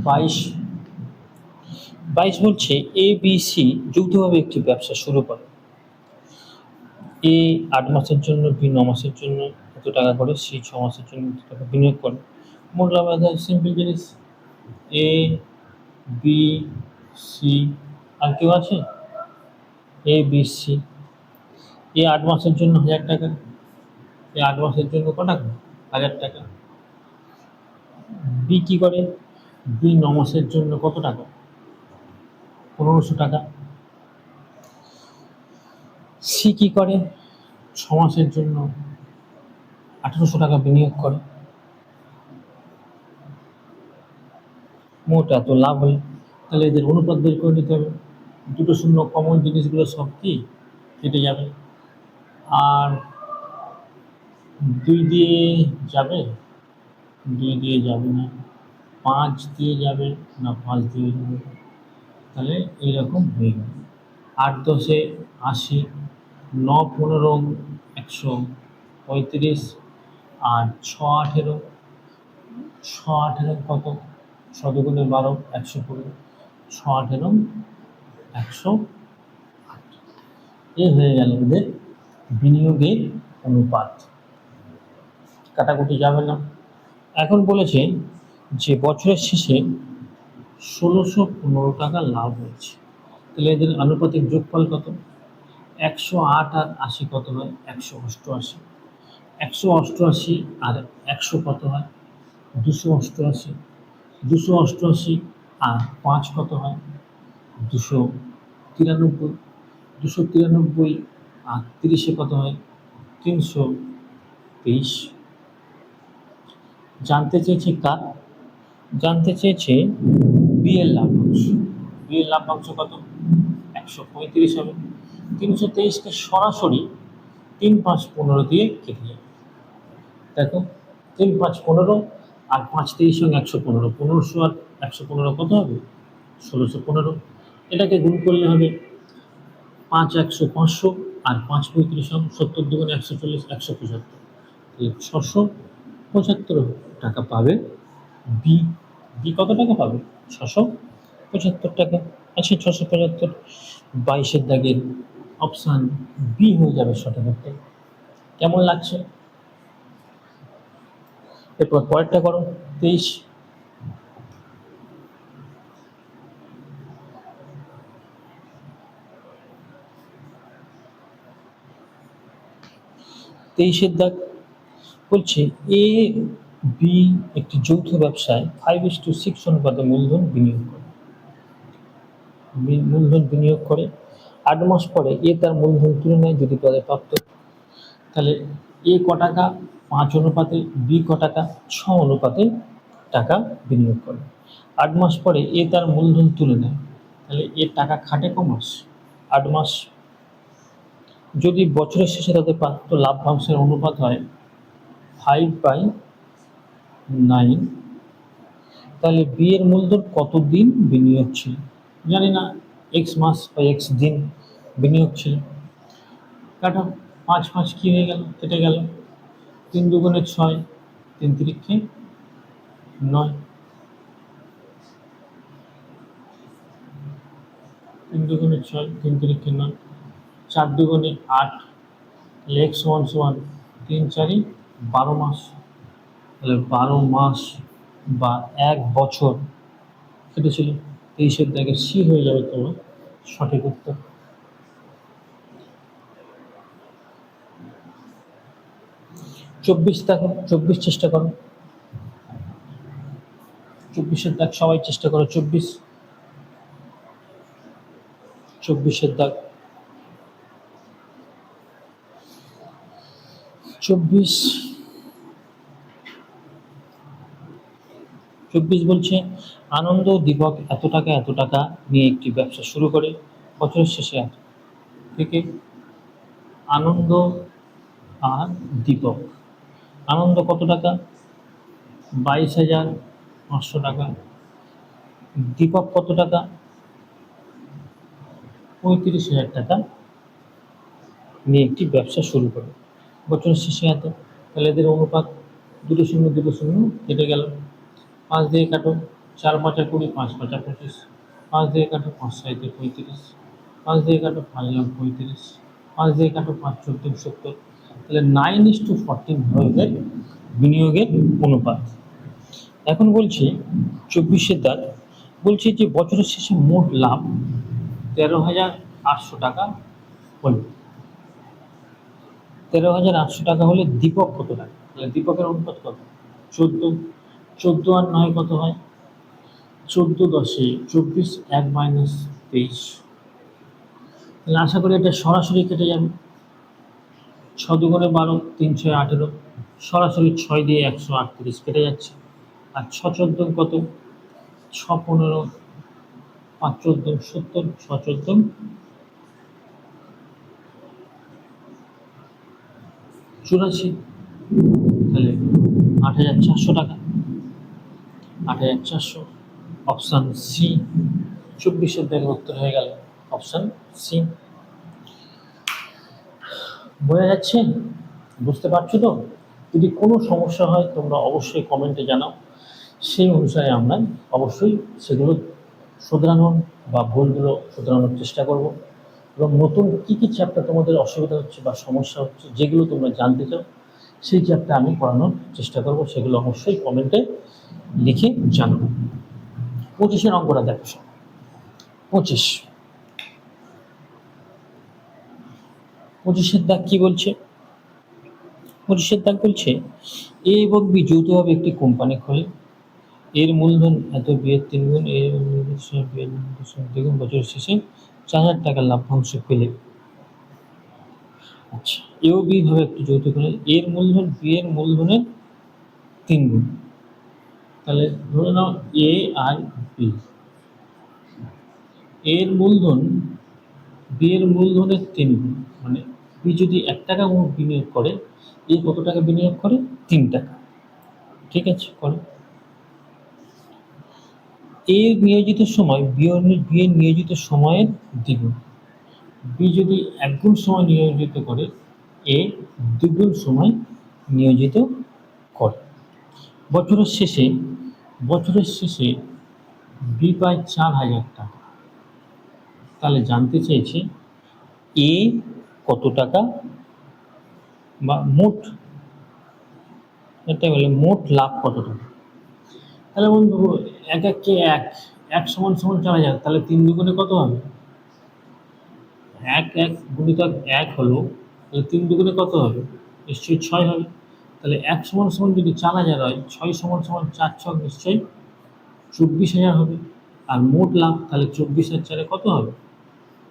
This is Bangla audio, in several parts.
22 22 বলছে এ বি সি যৌথভাবে একটি ব্যবসা শুরু করে। এ 8 মাসের জন্য, বি 9 মাসের জন্য এত টাকা করে, সি 6 মাসের জন্য এত টাকা বিনিয়োগ করে। মোট লাভ আদায় সিম্পল জিনিস, এ বি সি, আর কেউ আছে? A B C. এ 8 মাসের জন্য 1000 টাকা, এ 8 মাসের জন্য ক টাকা? 1000 টাকা। বি কি করে? বি 9 মাসের জন্য কত টাকা? 1500 টাকা। সি কি করে? 6 মাসের জন্য 1800 টাকা বিনিয়োগ করে। মোট এত লাভ হলো। তাহলে এদের অনুপাত বের করে নিতে হবে। দুটো শূন্য কমন জিনিসগুলো সব কি কেটে যাবে। আর 2 দিয়ে যাবে? 2 দিয়ে যাবে না। 5 দিয়ে যাবে না? 5 দিয়ে যাবে। তাহলে এইরকম হয়ে গেল। 8 10 80, 9 15 135, আর 6 18, 6 18 কত? 6 দুগুণে 12, 120, 6 18 108। এ হয়ে গেল ওদের বিনিয়োগের অনুপাত। কাটাকুটি যাবে না। এখন বলেছে যে বছরের শেষে 1615 টাকা লাভ হয়েছে। তাহলে এদের আনুপাতিক যোগফল কত? 108 আর 80 কত হয়? 188। 188 আর 100 কত হয়? 288। 288 আর 5 কত হয়? 293। 293 আর 30 কত হয়? 323। জানতে চেয়েছে কার? জানতে চেয়েছে বি এর লাভ্যাংশ। বি এর লাভ্যাংশ কত? 135 হবে। 323কে সরাসরি 3 5 15 দিয়ে কেটে যাবে। দেখো 3 5 15 আর 5 30 সঙ্গে 115, 1500 আর 115 কত হবে? 1615। এটাকে গুণ করলে হবে 5 100 500 আর 5 35 70 দুগুণে 140, 175। তাহলে 675 টাকা পাবে বি। বি কত টাকা পাবে? 675 টাকা। আচ্ছা 675। 22 দাগের অপশান বি হয়ে যাবে সঠিক উত্তর। কেমন লাগছে? এরপর পরেরটা করো। 23। 23 দাগ বলছে এ বি একটি যৌথ ব্যবসায় 5:6 অনুপাতে মূলধন বিনিয়োগ করে। মূলধন বিনিয়োগ করে 8 মাস পরে এ তার মূলধন তুলে নেয় যদি তাদের প্রাপ্ত। তাহলে এ ক টাকা? 5 অনুপাতে, বি ক টাকা? 6 অনুপাতে টাকা বিনিয়োগ করে। 8 মাস পরে এ তার মূলধন তুলে নেয়, তাহলে এর টাকা খাটে ক মাস? 8 মাস। যদি বছরের শেষে তাদের প্রাপ্ত লাভ্যাংশের অনুপাত হয় 5/9, তাহলে বি এর মূলধন কত দিন বিনিয়োগ ছিল? জানি না, এক্স মাস বা এক্স দিন বিনিয়োগ ছিল। কাটা 5 5 কি হয়ে গেল? কেটে গেল। 3 দুগুণে 6, 3 তিরিক্ষে 9, 3 দুগুণে 6, 3 তিরিক্ষে 9, 4 দুগুণে 8, এক্স সমান সমান 3 4 12 মাস। তাহলে 12 মাস বা 1 বছর কেটেছিল। 23 দাগে সি হয়ে যাবে তোমার সঠিক উত্তর। চব্বিশ দেখো, 24 চেষ্টা করো। 24 দাগ সবাই চেষ্টা করো। 24 দাগ 24 বলছে আনন্দ ও দীপক এত টাকা নিয়ে একটি ব্যবসা শুরু করে বছরের শেষে এত থেকে। আনন্দ আর দীপক। আনন্দ কত টাকা? 22,500 টাকা। দীপক কত টাকা? 35,000 টাকা নিয়ে একটি ব্যবসা শুরু করে বছরের শেষে এত। তাহলে এদের অনুপাত দুটো শূন্য কেটে গেল। 5 দিয়ে কাটো, 4 5 20, 5 5 25, 5 দিয়ে কাটো, 5 7 35, 5 দিয়ে কাটো, 5 35, 5 দিয়ে কাটো, 5 14 70। তাহলে 9:14 হয়ে বিনিয়োগের অনুপাত। এখন বলছি 24 দাগ, বলছি যে বছরের শেষে মোট লাভ 13,800 টাকা হলো। 13,800 টাকা হলে দীপক কত টাকা? তাহলে দীপকের অনুপাত কত? 14। 14 আর 9 কত হয়? 14 10 24, 1 মাইনাস 23। তাহলে আশা করি এটা সরাসরি কেটে যাবে। 6 দুগুণে 12, 3 6 18, সরাসরি 6 দিয়ে 138 কেটে যাচ্ছে। আর 6 14 কত? 6 15, 5 14 70, 6 14 84। তাহলে 8,400 টাকা। 8,400, অপশান সি 24 দাগের উত্তর হয়ে গেল অপশান সি। বোঝা যাচ্ছে? বুঝতে পারছো তো? যদি কোনো সমস্যা হয় তোমরা অবশ্যই কমেন্টে জানাও, সেই অনুসারে আমরা অবশ্যই সেগুলো শোধরানোর বা ভুলগুলো শোধরানোর চেষ্টা করব। এবং নতুন কী কী চ্যাপ্টার তোমাদের অসুবিধা হচ্ছে বা সমস্যা হচ্ছে, যেগুলো তোমরা জানতে চাও, সেই চ্যাপ্টার আমি পড়ানোর চেষ্টা করব। সেগুলো অবশ্যই কমেন্টে লিখে জানাবো। 25 অঙ্কটা দেখো। 25 দাগ কি বলছে? 25 দাগ বলছে এ এবং বি যৌথভাবে একটি কোম্পানি খোলে। এর মূলধন এত, বিয়ের 3 গুণ, এর দ্বিগুণ, বছরের শেষে 4,000 টাকা লাভ্যাংশ পেলে। আচ্ছা, এ ও বি ভাবে একটি যৌথ খোলে, এর মূলধন বি এর মূলধনের 3 গুণ। তাহলে ধরে নাও এ আর বি, এর মূলধন বি এর মূলধনের 3 গুণ, মানে বি যদি 1 টাকা বিনিয়োগ করে, এ কত টাকা বিনিয়োগ করে? 3 টাকা। ঠিক আছে, করে। এ নিয়োজিত সময় বি এর নিয়োজিত সময়ের দ্বিগুণ। বি যদি 1 গুণ সময় নিয়োজিত করে, এ 2 গুণ সময় নিয়োজিত করে। বছরের শেষে বি পায় 4,000 টাকা। তাহলে জানতে চেয়েছে এ কত টাকা বা মোট, এটা বলে মোট লাভ কত টাকা। তাহলে বন্ধু 1 1 কে 1, 1 সমান সমান 4,000, তাহলে 3 দুগুণে কত হবে? 1 1 গুণিতক 1 হলো, তাহলে 3 দুগুণে কত হবে? নিশ্চয়ই 6 হবে। তাহলে 1 সমান সমান যদি 4,000 হয়, 6 সমান সমান 4 ছক নিশ্চয়ই 24,000 হবে। আর মোট লাভ তাহলে 24 আর 4 কত হবে?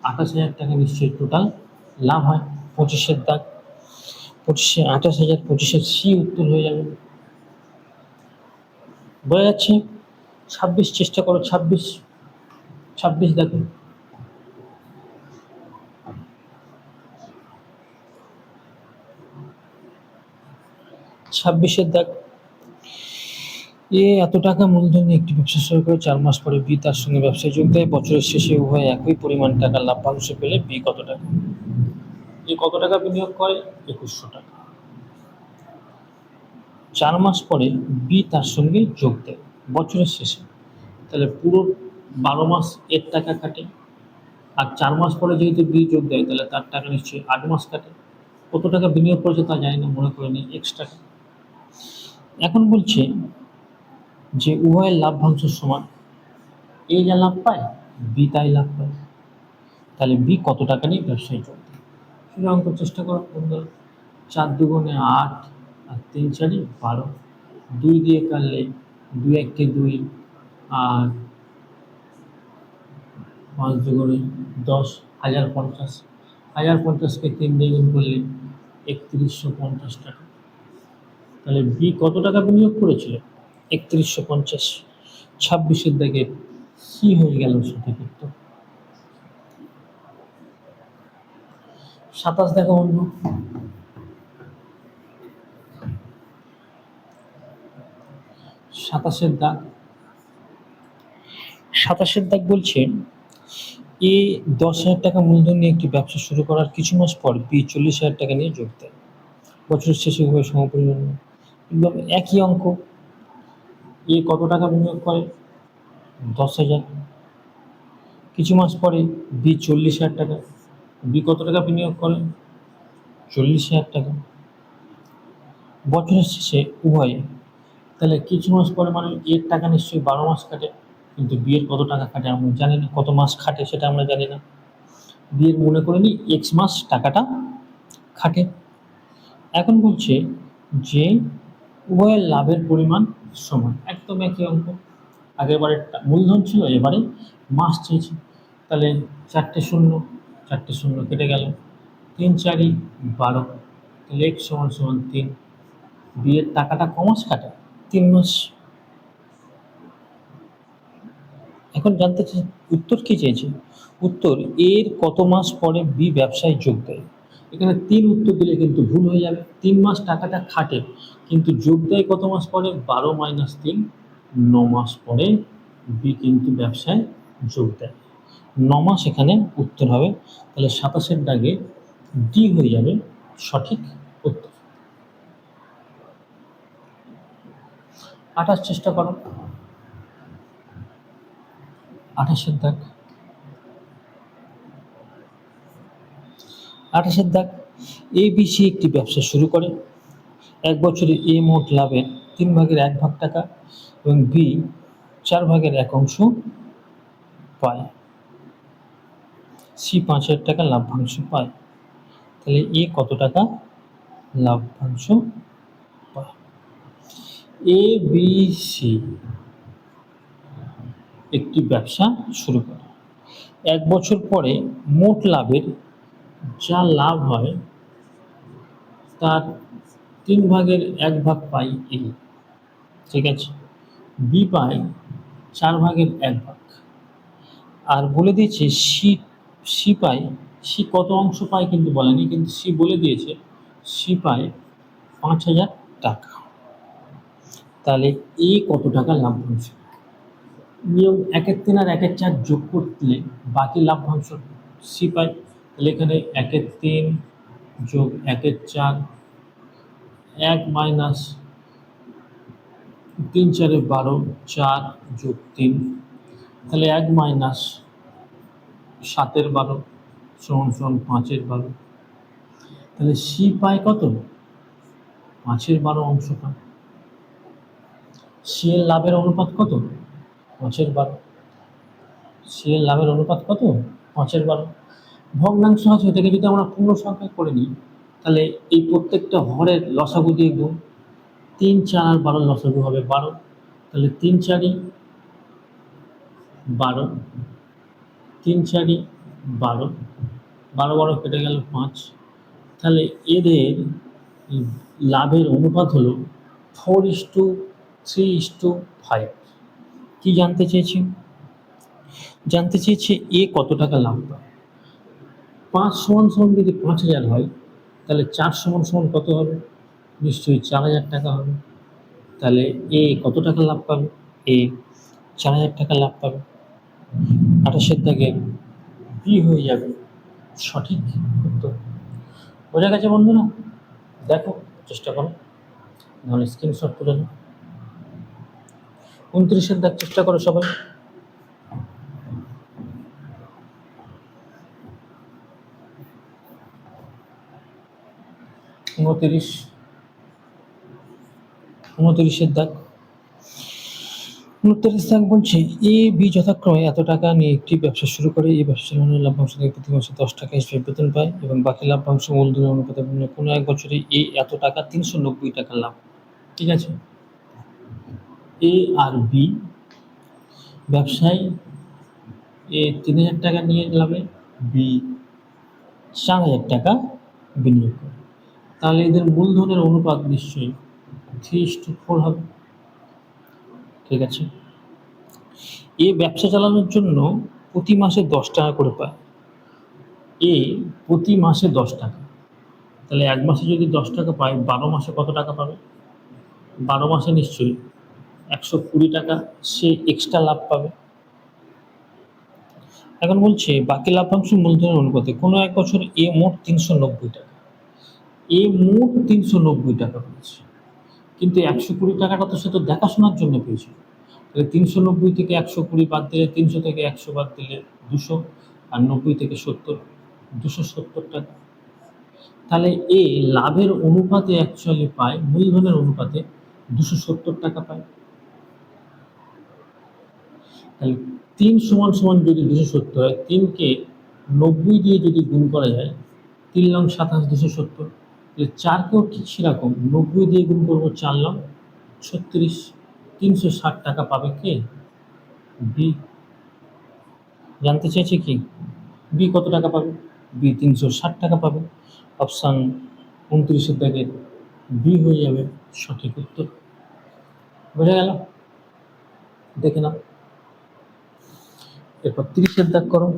28,000 টাকা নিশ্চয়ই টোটাল লাভ হয়। 25 দাগ, 25 28,000, 25 সি উত্তর হয়ে যাবে। বোঝা যাচ্ছে? 26 চেষ্টা করো। 26 দেখো। 26 দাগ, এ এত টাকা মূলধন নিয়ে একটি ব্যবসা শুরু করে 4 মাস পরে বি তার সঙ্গে ব্যবসায় যোগ দেয়। বছরের শেষে উভয় একই পরিমাণ টাকা লাভ্যাংশ পেলে বি কত টাকা? এ কত টাকা বিনিয়োগ করে? 2,100 টাকা। 4 মাস পরে বি তার সঙ্গে যোগ দেয় বছরের শেষে। তাহলে পুরো 12 মাস এর টাকা কাটে, আর 4 মাস পরে যেহেতু বি যোগ দেয়, তাহলে তার টাকা নিশ্চয়ই 8 মাস কাটে। কত টাকা বিনিয়োগ করেছে তা জানি না, মনে করে নিই X টাকা। এখন বলছে যে উভয়ের লাভ্যাংশ সমান, এ যা লাভ পায় বি তাই লাভ পায়। তাহলে বি কত টাকা নিয়ে ব্যবসায় যোগ দেয়? সেটা অঙ্ক চেষ্টা করো বন্ধুরা। 4 দুগুণে 8 আর 3 4 12, 2 দিয়ে কাটলে 2 1 কে 2, আর 5 দুগুণে 10, 1050, 1050কে 3 দিয়ে গুণ করলে 3150 টাকা। তাহলে বি কত টাকা বিনিয়োগ করেছিল? 3150। 26 দাগে সি হয়ে গেল সঠিক উত্তর। 27 দেখো বন্ধু। 27 দাগ, 27 দাগ বলছে এ 10,000 টাকা মূলধন নিয়ে একটি ব্যবসা শুরু করার কিছু মাস পর বি 40,000 টাকা নিয়ে যোগ দেয়। বছরের শেষে উভয় সমপরিমাণ, একদম একই অঙ্ক। এ কত টাকা বিনিয়োগ করে? 10,000। কিছু মাস পরে বি 40,000 টাকা। বি কত টাকা বিনিয়োগ করে? 40,000 টাকা। বছরের শেষে উভয়ে, তাহলে কিছু মাস পরে মানে এর টাকা নিশ্চয়ই 12 মাস কাটে, কিন্তু বিয়ের কত টাকা কাটে আমরা জানি না, কত মাস খাটে সেটা আমরা জানি না। বিয়ের মনে করে নিই এক্স মাস টাকাটা খাটে। এখন বলছে যে উভয়ের লাভের পরিমাণ সমান, একদম একই অঙ্ক। আগের বারে মূলধন ছিল, এবারে মাস চেয়েছি। তাহলে 4টে শূন্য, 4টে শূন্য কেটে গেল, 3 4 12, তাহলে x সমান সমান 3। বিয়ের টাকাটা ক মাস কাটে? 3 মাস। এখন জানতে চাই উত্তর কি চেয়েছে। উত্তর এর কত মাস পরে বি ব্যবসায় যোগ দেয়। এখানে 3 উত্তর দিলে কিন্তু ভুল হয়ে যাবে। 3 মাস টাকাটা খাটে, কিন্তু যোগ দেয় কত মাস পরে? 12 - 3, 9 মাস পরে বি কিন্তু ব্যবসায় যোগ দেয়। 9 মাস এখানে উত্তর হবে। তাহলে 27-এর দাগে ডি হয়ে যাবে সঠিক উত্তর। 28 চেষ্টা করো। 28-এর দাগ, 28-এর দাগ, এ বি সি একটি ব্যবসা শুরু করে। এক বছরে এ মোট লাভের 3/1 টাকা এবং বি 4/1 পায়। সি 5,000 টাকা লাভ্যাংশ পায়। তাহলে এ কত টাকা লাভ্যাংশ পায়? এ বি সি একটি ব্যবসা শুরু করে। এক বছর পরে মোট লাভের যা লাভ হয় তার 3/1 পাই এ, ঠিক আছে। বি পায় 4/1, আর বলে দিয়েছে সি, সি পায়, সি কত অংশ পায় কিন্তু বলেনি, কিন্তু সি বলে দিয়েছে সি পায় 5,000 টাকা। তাহলে এ কত টাকা লাভ্যাংশ? নিয়ম 1/3 আর 1/4 যোগ করলে বাকি লাভ্যাংশ সি পায়। তাহলে এখানে 1/3 যোগ 1/4, 1 মাইনাস 3 4 12, 4 যোগ 3, তাহলে 1 মাইনাস 7/12 সমান সমান 5/12। তাহলে সি পায় কত? 5/12 অংশ পায়। সি এর লাভের অনুপাত কত? 5/12। সি এর লাভের অনুপাত কত? 5/12। ভগ্নাংশ আছে, এটাকে যদি আমরা পূর্ণ সংখ্যা করে নিই, তাহলে এই প্রত্যেকটা হরের লসাগু দিয়ে গুণ। 3 4 আর 12 লসাগু হবে 12। তাহলে 3 4 12, 3 4 12, 12 12 কেটে গেল 5। তাহলে এদের লাভের অনুপাত হলো 4:3:5। কি জানতে চেয়েছি? জানতে চেয়েছে এ কত টাকা লাভ পায়। 5 সমান সমান যদি 5,000 হয়, তাহলে 4 সমান সমান কত হবে? নিশ্চয়ই 4,000 টাকা হবে। তাহলে এ কত টাকা লাভ পাবে? এ 4,000 টাকা লাভ পাবে। 28-এর দাগে বি হয়ে যাবে সঠিক উত্তর। বোঝা গেছে বন্ধুরা? দেখো, চেষ্টা করো, নাহলে স্ক্রিনশট তুলে নাও। 29-এর দাগ চেষ্টা করো সবাই। 29-এর দাগ, 29 দাগ বলছে এ বি যথাক্রমে এত টাকা নিয়ে একটি ব্যবসা শুরু করে। এই ব্যবসা চালানোর লাভ্যাংশ থেকে প্রতি মাসে 10 টাকা হিসেবে বেতন পায় এবং বাকি লাভ্যাংশ মূলধনের অনুপাতে কোনো এক বছরে এ এত টাকা 390 টাকা লাভ। ঠিক আছে, এ আর বি ব্যবসায় এ 3,000 টাকা নিয়ে লাভে, বি 4,000 টাকা বিনিয়োগ করে। তাহলে এদের মূলধনের অনুপাত নিশ্চয়ই 3:4 হবে। ঠিক আছে, এ ব্যবসা চালানোর জন্য প্রতি মাসে 10 টাকা করে পায়। এ প্রতি মাসে 10 টাকা, তাহলে এক মাসে যদি 10 টাকা পায়, 12 মাসে কত টাকা পাবে? 12 মাসে নিশ্চয়ই 120 টাকা সে এক্সট্রা লাভ পাবে। এখন বলছে বাকি লাভ্যাংশ মূলধনের অনুপাতে কোনো এক বছর এ মোট 390 টাকা, এ মোট 390 টাকা পেয়েছে, কিন্তু 120 টাকাটা তো সে তো দেখাশোনার জন্য পেয়েছিল। তাহলে 390 থেকে 120 বাদ দিলে, 300 থেকে 100 বাদ দিলে 200, আর 90 থেকে 70, 270 টাকা। তাহলে এ লাভের অনুপাতে অ্যাকচুয়ালি পায়, মূলধনের অনুপাতে 270 টাকা পায়। তাহলে 3 সমান সমান যদি 270 হয়, 3কে 90 দিয়ে যদি গুণ করা যায়, 3 লং 27, 270। তাহলে 4কেও ঠিক সেরকম 90 দিয়ে গুণ করবো, 4 লং 36, 360 টাকা পাবে কে? বি। জানতে চাইছে কি বি কত টাকা পাবে? বি 360 টাকা পাবে। অপশান 29-এর দাগে বি হয়ে যাবে সঠিক উত্তর। বোঝা গেল? দেখে নাও। এরপর 30-এর দাগ করো।